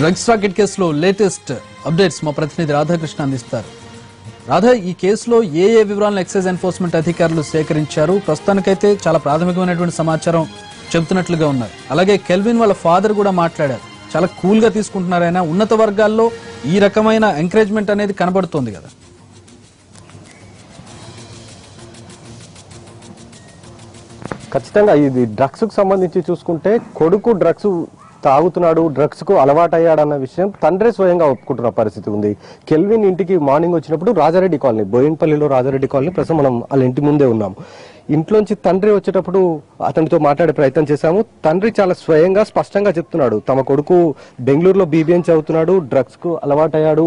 Drugs rocket కేసులో latest updates మా ప్రతినిధి రాధాకృష్ణ అందిస్తారు. రాధా, ఈ కేసులో ఏ వివరాలను ఎక్సైజ్ ఎన్ఫోర్స్మెంట్ అధికారులు సేకరించారు? ప్రస్తుతానికైతే చాలా ప్రాథమికమైనటువంటి సమాచారం చెబుతున్నట్లుగా ఉన్నారు. అలాగే కెల్విన్ వాళ్ళ ఫాదర్ కూడా మాట్లాడారు. చాలా కూల్ గా తీసుకుంటున్నారు. ఆయన ఉన్నత వర్గాల్లో ఈ రకమైన ఎంకరేజ్మెంట్ అనేది కనబడుతోంది కదా. ఖచ్చితంగా ఇది డ్రగ్స్ కు సంబంధించి చూసుకుంటే కొడుకు డ్రగ్స్ తాగుతున్నాడు, డ్రగ్స్ కు అలవాటయ్యాడన్న విషయం తండ్రి స్వయంగా ఒప్పుకుంటున్న పరిస్థితి ఉంది. కెల్విన్ ఇంటికి మార్నింగ్ వచ్చినప్పుడు రాజారెడ్డి కాలనీ, బోయిన్పల్లిలో రాజారెడ్డి కాలనీ, ప్రస్తుతం మనం వాళ్ళ ఇంటి ముందే ఉన్నాం. ఇంట్లోంచి తండ్రి వచ్చేటప్పుడు అతనితో మాట్లాడే ప్రయత్నం చేశాము. తండ్రి చాలా స్వయంగా స్పష్టంగా చెప్తున్నాడు, తమ కొడుకు బెంగళూరులో బీబీఎం చదువుతున్నాడు, డ్రగ్స్ కు అలవాటయ్యాడు,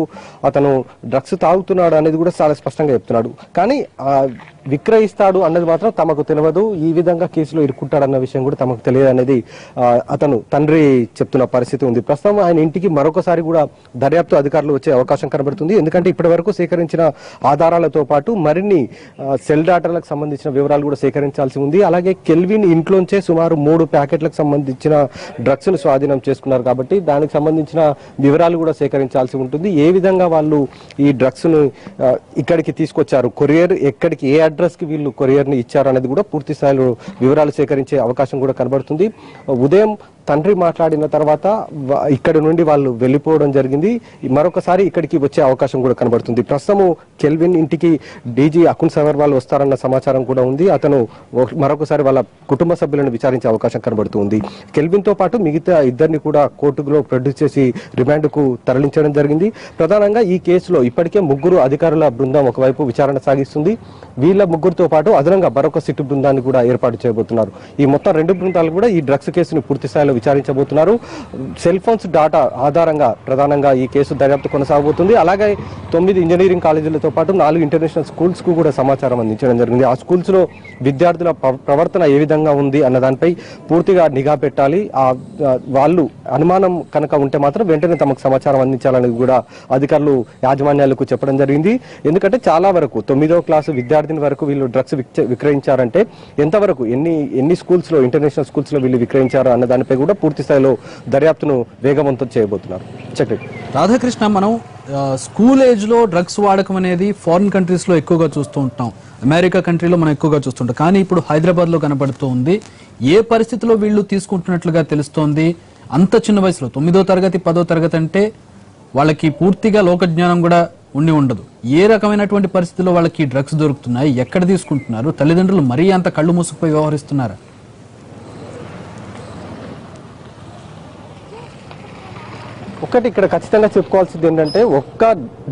అతను డ్రగ్స్ తాగుతున్నాడు అనేది కూడా చాలా స్పష్టంగా చెప్తున్నాడు. కానీ విక్రయిస్తాడు అన్నది మాత్రం తమకు తెలియదు, ఈ విధంగా కేసులో ఇరుక్కుంటాడన్న విషయం కూడా తమకు తెలియదు అనేది అతను తండ్రి చెప్తున్న పరిస్థితి ఉంది. ప్రస్తుతం ఆయన ఇంటికి మరొకసారి కూడా దర్యాప్తు అధికారులు వచ్చే అవకాశం కనబడుతుంది. ఎందుకంటే ఇప్పటి వరకు సేకరించిన ఆధారాలతో పాటు మరిన్ని సెల్ డాటాలకు సంబంధించిన వివరాలు కూడా సేకరించాల్సి ఉంది. అలాగే కెల్విన్ ఇంట్లోంచే సుమారు 3 ప్యాకెట్లకు సంబంధించిన డ్రగ్స్ ను స్వాధీనం చేసుకున్నారు కాబట్టి దానికి సంబంధించిన వివరాలు కూడా సేకరించాల్సి ఉంటుంది. ఏ విధంగా వాళ్ళు ఈ డ్రగ్స్ ను ఇక్కడికి తీసుకొచ్చారు, కొరియర్ ఎక్కడికి, ఏ అడ్రస్ కి వీళ్ళు కొరియర్ ని ఇచ్చారు అనేది కూడా పూర్తి స్థాయిలో వివరాలు సేకరించే అవకాశం కూడా కనబడుతుంది. ఉదయం తండ్రి మాట్లాడిన తర్వాత ఇక్కడ నుండి వాళ్ళు వెళ్ళిపోవడం జరిగింది. మరొకసారి ఇక్కడికి వచ్చే అవకాశం కూడా కనబడుతుంది. ప్రస్తుతం కెల్విన్ ఇంటికి డీజీ అకున్ సవర్వాల్ వస్తారన్న సమాచారం కూడా ఉంది. అతను మరొకసారి వాళ్ళ కుటుంబ సభ్యులను విచారించే అవకాశం కనబడుతుంది. కెల్విన్ తో పాటు మిగతా ఇద్దరిని కూడా కోర్టులో ప్రొడ్యూస్ చేసి రిమాండ్ కు తరలించడం జరిగింది. ప్రధానంగా ఈ కేసులో ఇప్పటికే 3 అధికారుల బృందం ఒకవైపు విచారణ సాగిస్తుంది. వీళ్ళ 3తో పాటు అదనంగా మరొక సిట్టు బృందాన్ని కూడా ఏర్పాటు చేయబోతున్నారు. ఈ మొత్తం 2 బృందాలు కూడా ఈ డ్రగ్స్ కేసును పూర్తి స్థాయిలో విచారించబోతున్నారు. సెల్ ఫోన్స్ డాటా ఆధారంగా ప్రధానంగా ఈ కేసు దర్యాప్తు కొనసాగబోతుంది. అలాగే 9 ఇంజనీరింగ్ కాలేజీలతో పాటు 4 ఇంటర్నేషనల్ స్కూల్స్ కు కూడా సమాచారం అందించడం జరిగింది. ఆ స్కూల్స్ లో విద్యార్థుల ప్రవర్తన ఏ విధంగా ఉంది అన్న దానిపై పూర్తిగా నిఘా పెట్టాలి. వాళ్ళు అనుమానం కనుక ఉంటే మాత్రం వెంటనే తమకు సమాచారం అందించాలనేది కూడా అధికారులు యాజమాన్యాలకు చెప్పడం జరిగింది. ఎందుకంటే చాలా వరకు 9వ క్లాసు విద్యార్థిని వరకు వీళ్ళు డ్రగ్స్ విక్రయించారంటే ఎంతవరకు ఎన్ని స్కూల్స్ లో, ఇంటర్నేషనల్ స్కూల్స్ లో వీళ్ళు విక్రయించారు అన్న దానిపై కూడా పూర్తి స్థాయిలో దర్యాప్తును వేగవంతం చేయబోతున్నారు. రాధాకృష్ణ, మనం స్కూల్ ఏజ్ లో డ్రగ్స్ వాడకం అనేది ఫారిన్ కంట్రీస్ లో ఎక్కువగా చూస్తూ ఉంటాం, అమెరికా కంట్రీలో మనం ఎక్కువగా చూస్తుంటాం. కానీ ఇప్పుడు హైదరాబాద్ లో కనబడుతూ ఉంది. ఏ పరిస్థితిలో వీళ్ళు తీసుకుంటున్నట్లుగా తెలుస్తోంది? అంత చిన్న వయసులో 9వ తరగతి 10వ తరగతి అంటే వాళ్ళకి పూర్తిగా లోక జ్ఞానం కూడా ఉండదు. ఏ రకమైనటువంటి పరిస్థితుల్లో వాళ్ళకి డ్రగ్స్ దొరుకుతున్నాయి, ఎక్కడ తీసుకుంటున్నారు? తల్లిదండ్రులు మరీ అంత కళ్ళు మూసుకుపోయి వ్యవహరిస్తున్నారా? ఒకటి ఇక్కడ ఖచ్చితంగా చెప్పుకోవాల్సింది ఏంటంటే, ఒక్క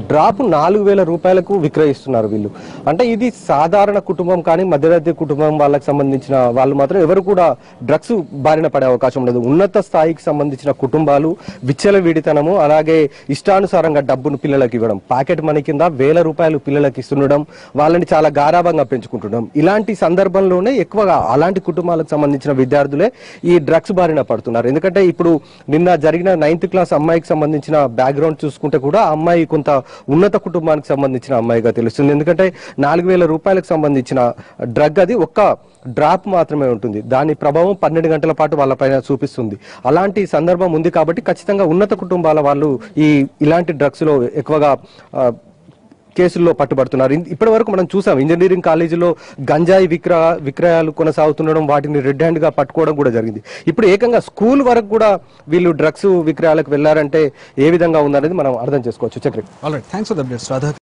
డ్రాప్ 4,000 రూపాయలకు విక్రయిస్తున్నారు వీళ్ళు. అంటే ఇది సాధారణ కుటుంబం కానీ మధ్యతరగతి కుటుంబం వాళ్ళకి సంబంధించిన వాళ్ళు మాత్రం ఎవరు కూడా డ్రగ్స్ బారిన పడే అవకాశం ఉండదు. ఉన్నత స్థాయికి సంబంధించిన కుటుంబాలు విచ్చలవిడితనము, అలాగే ఇష్టానుసారంగా డబ్బును పిల్లలకు ఇవ్వడం, పాకెట్ మనీ కింద 1,000 రూపాయలు పిల్లలకు ఇస్తుండడం, వాళ్ళని చాలా గారాభంగా పెంచుకుంటుండడం, ఇలాంటి సందర్భంలోనే ఎక్కువగా అలాంటి కుటుంబాలకు సంబంధించిన విద్యార్థులే ఈ డ్రగ్స్ బారిన పడుతున్నారు. ఎందుకంటే ఇప్పుడు నిన్న జరిగిన 9th క్లాస్ అమ్మాయికి సంబంధించిన బ్యాక్గ్రౌండ్ చూసుకుంటే కూడా ఆ అమ్మాయి కొంత ఉన్నత కుటుంబానికి సంబంధించిన అమ్మాయిగా తెలుస్తుంది. ఎందుకంటే 4,000 రూపాయలకు సంబంధించిన డ్రగ్ అది ఒక్క డ్రాప్ మాత్రమే ఉంటుంది. దాని ప్రభావం 12 గంటల పాటు వాళ్ళపైన చూపిస్తుంది. అలాంటి సందర్భం ఉంది కాబట్టి ఖచ్చితంగా ఉన్నత కుటుంబాల వాళ్ళు ఇలాంటి డ్రగ్స్ లో ఎక్కువగా కేసుల్లో పట్టుబడుతున్నారు. ఇప్పటి వరకు మనం చూసాం, ఇంజనీరింగ్ కాలేజీలో గంజాయి విక్రయాలు కొనసాగుతుండడం, వాటిని రెడ్ హ్యాండ్ గా పట్టుకోవడం కూడా జరిగింది. ఇప్పుడు ఏకంగా స్కూల్ వరకు కూడా వీళ్ళు డ్రగ్స్ విక్రయాలకు వెళ్లారంటే ఏ విధంగా ఉందనేది మనం అర్థం చేసుకోవచ్చు. Chakri. Alright, thanks for the updates Radha.